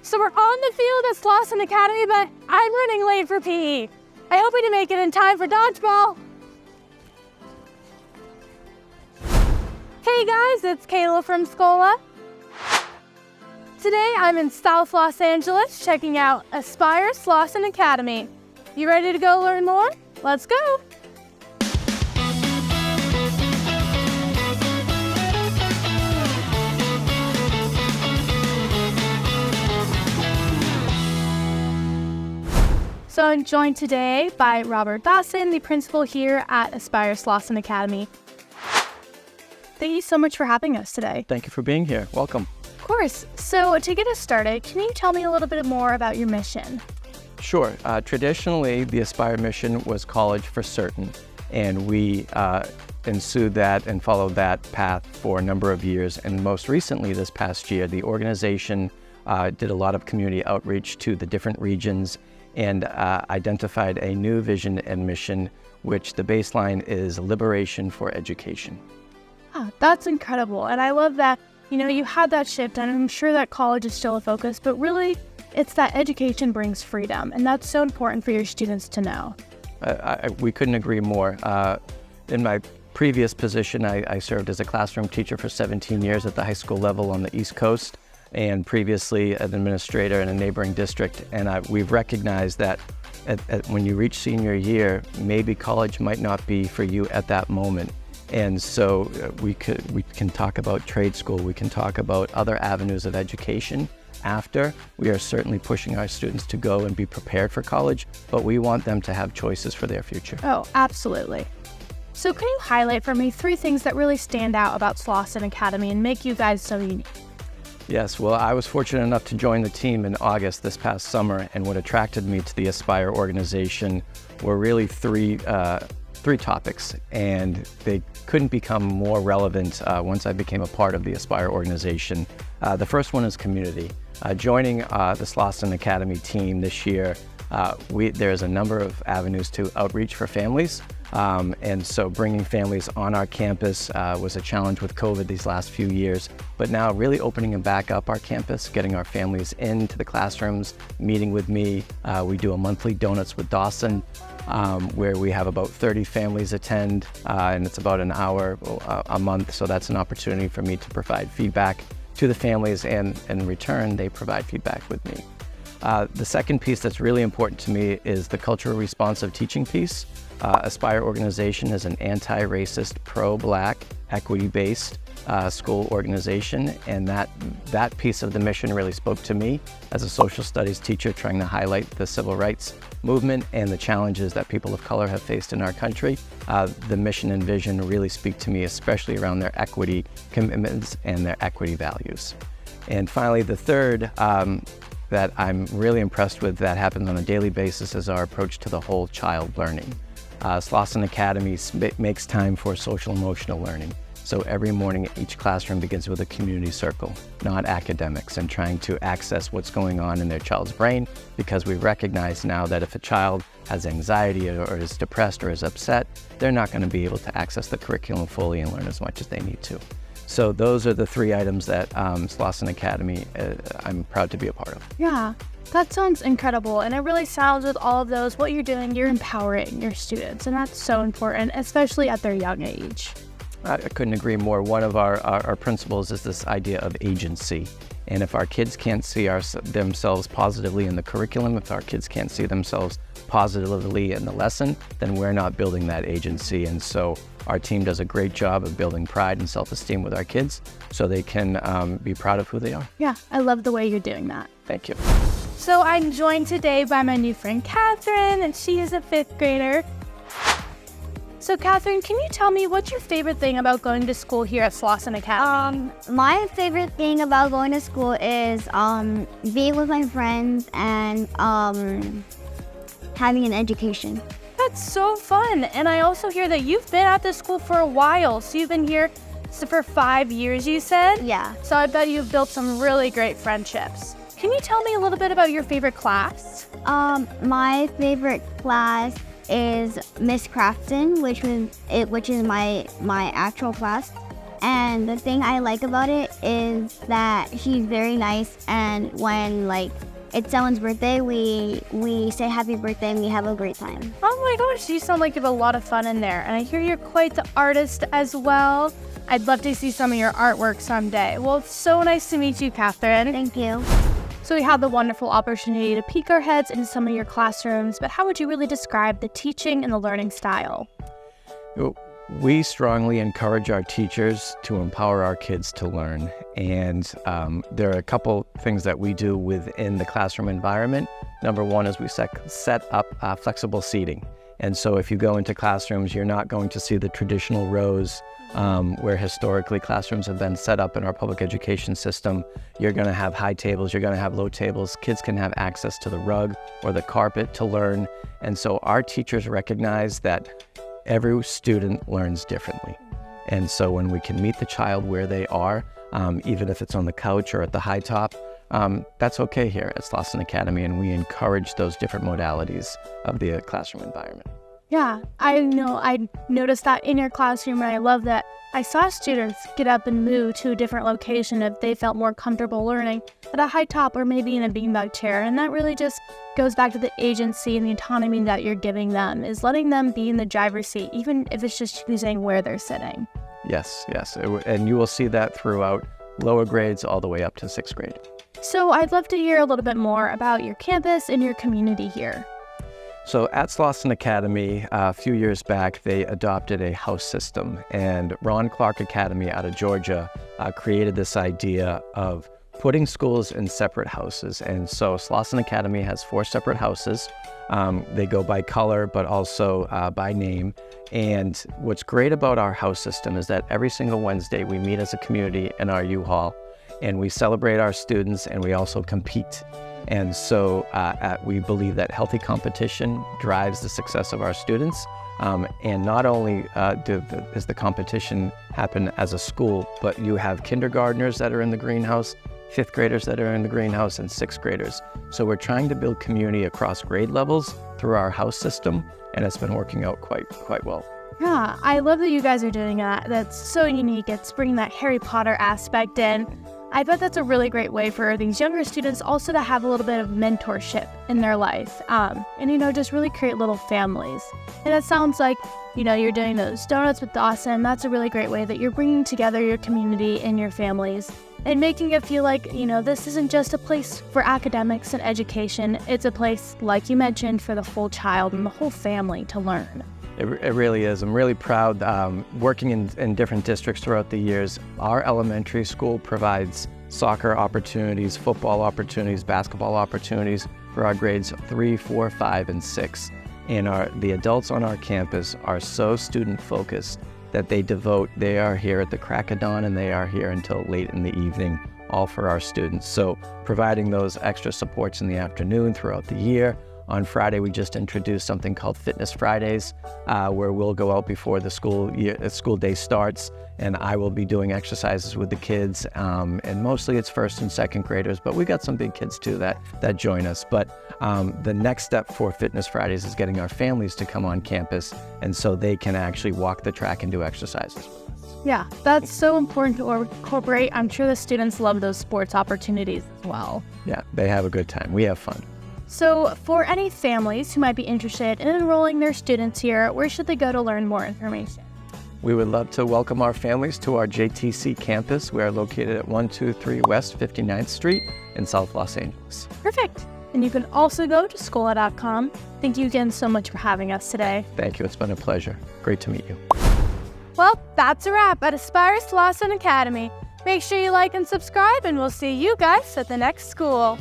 So we're on the field at Slauson Academy, but I'm running late for PE. I hope we can make it in time for dodgeball. Hey guys, it's Kayla from Schola. Today I'm in South Los Angeles checking out Aspire Slauson Academy. You ready to go learn more? Let's go! So I'm joined today by Robert Dawson, the principal here at Aspire Slauson Academy. Thank you so much for having us today. Thank you for being here. Welcome. Of course. So to get us started, can you tell me a little bit more about your mission? Sure. Traditionally, the Aspire mission was college for certain, and we ensued that and followed that path for a number of years. And most recently, this past year, the organization did a lot of community outreach to the different regions and identified a new vision and mission, which the baseline is liberation for education. Ah, that's incredible. And I love that, you had that shift, and I'm sure that college is still a focus, but really it's that education brings freedom. And that's so important for your students to know. We couldn't agree more. In my previous position, I served as a classroom teacher for 17 years at the high school level on the East Coast, and previously an administrator in a neighboring district. And we've recognized that when you reach senior year, maybe college might not be for you at that moment. And so we can talk about trade school, we can talk about other avenues of education after. We are certainly pushing our students to go and be prepared for college, but we want them to have choices for their future. Oh, absolutely. So can you highlight for me 3 things that really stand out about Slauson Academy and make you guys so unique? Yes, well, I was fortunate enough to join the team in August this past summer, and what attracted me to the Aspire organization were really three topics, and they couldn't become more relevant once I became a part of the Aspire organization. The first one is community. Joining the Slauson Academy team this year, there's a number of avenues to outreach for families. And so bringing families on our campus was a challenge with COVID these last few years, but now really opening and back up our campus, getting our families into the classrooms, meeting with me. We do a monthly Donuts with Dawson, where we have about 30 families attend, and it's about an hour a month. So that's an opportunity for me to provide feedback to the families, and in return, they provide feedback with me. The second piece that's really important to me is the culturally responsive teaching piece. Aspire organization is an anti-racist, pro-Black, equity-based school organization, and that piece of the mission really spoke to me as a social studies teacher trying to highlight the civil rights movement and the challenges that people of color have faced in our country. The mission and vision really speak to me, especially around their equity commitments and their equity values. And finally, the third that I'm really impressed with that happens on a daily basis is our approach to the whole child learning. Slauson Academy makes time for social emotional learning. So every morning, each classroom begins with a community circle, not academics, and trying to access what's going on in their child's brain, because we recognize now that if a child has anxiety or is depressed or is upset, they're not going to be able to access the curriculum fully and learn as much as they need to. So those are the 3 items that Slauson Academy, I'm proud to be a part of. Yeah, that sounds incredible. And it really sounds with all of those, what you're doing, you're empowering your students. And that's so important, especially at their young age. I couldn't agree more. One of our principles is this idea of agency. And if our kids can't see themselves positively in the curriculum, if our kids can't see themselves positively in the lesson, then we're not building that agency. And so our team does a great job of building pride and self-esteem with our kids so they can be proud of who they are. Yeah, I love the way you're doing that. Thank you. So I'm joined today by my new friend, Katherine, and she is a 5th grader. So Katherine, can you tell me what's your favorite thing about going to school here at Slauson Academy? My favorite thing about going to school is being with my friends and having an education. That's so fun. And I also hear that you've been at this school for a while. So you've been here for 5 years, you said? Yeah. So I bet you've built some really great friendships. Can you tell me a little bit about your favorite class? My favorite class is Miss Crafton, which is my actual class. And the thing I like about it is that she's very nice, and when like it's someone's birthday, we say happy birthday and we have a great time. Oh my gosh, you sound like you have a lot of fun in there. And I hear you're quite the artist as well. I'd love to see some of your artwork someday. Well, it's so nice to meet you, Katherine. Thank you. So we had the wonderful opportunity to peek our heads into some of your classrooms, but how would you really describe the teaching and the learning style? We strongly encourage our teachers to empower our kids to learn. And there are a couple things that we do within the classroom environment. Number one is we set up flexible seating. And so if you go into classrooms, you're not going to see the traditional rows where historically classrooms have been set up in our public education system. You're going to have high tables, you're going to have low tables. Kids can have access to the rug or the carpet to learn. And so our teachers recognize that every student learns differently. And so when we can meet the child where they are, even if it's on the couch or at the high top, that's okay here at Slauson Academy, and we encourage those different modalities of the classroom environment. Yeah, I know. I noticed that in your classroom, and I love that I saw students get up and move to a different location if they felt more comfortable learning at a high top or maybe in a beanbag chair. And that really just goes back to the agency and the autonomy that you're giving them, is letting them be in the driver's seat, even if it's just choosing where they're sitting. Yes. And you will see that throughout lower grades all the way up to 6th grade. So I'd love to hear a little bit more about your campus and your community here. So at Slauson Academy, a few years back, they adopted a house system, and Ron Clark Academy out of Georgia created this idea of putting schools in separate houses. And so Slauson Academy has 4 separate houses. They go by color, but also by name. And what's great about our house system is that every single Wednesday we meet as a community in our U-Haul, and we celebrate our students, and we also compete. And so we believe that healthy competition drives the success of our students. And not only does the competition happen as a school, but you have kindergartners that are in the greenhouse, 5th graders that are in the greenhouse, and 6th graders. So we're trying to build community across grade levels through our house system, and it's been working out quite well. Yeah, I love that you guys are doing that. That's so unique. It's bringing that Harry Potter aspect in. I bet that's a really great way for these younger students also to have a little bit of mentorship in their life, and, just really create little families. And it sounds like, you're doing those donuts with Dawson. That's a really great way that you're bringing together your community and your families and making it feel like, this isn't just a place for academics and education. It's a place, like you mentioned, for the whole child and the whole family to learn. It really is. I'm really proud. Working in different districts throughout the years, our elementary school provides soccer opportunities, football opportunities, basketball opportunities for our grades 3, 4, 5, and 6. And the adults on our campus are so student focused that they are here at the crack of dawn and they are here until late in the evening, all for our students. So providing those extra supports in the afternoon throughout the year. On Friday, we just introduced something called Fitness Fridays, where we'll go out before the school day starts, and I will be doing exercises with the kids, and mostly it's 1st and 2nd graders, but we got some big kids too that join us. But the next step for Fitness Fridays is getting our families to come on campus, and so they can actually walk the track and do exercises with us. Yeah, that's so important to incorporate. I'm sure the students love those sports opportunities as well. Yeah, they have a good time. We have fun. So for any families who might be interested in enrolling their students here, where should they go to learn more information? We would love to welcome our families to our JTC campus. We are located at 123 West 59th Street in South Los Angeles. Perfect. And you can also go to Schola.com. Thank you again so much for having us today. Thank you. It's been a pleasure. Great to meet you. Well, that's a wrap at Aspire Slauson Academy. Make sure you like and subscribe, and we'll see you guys at the next school.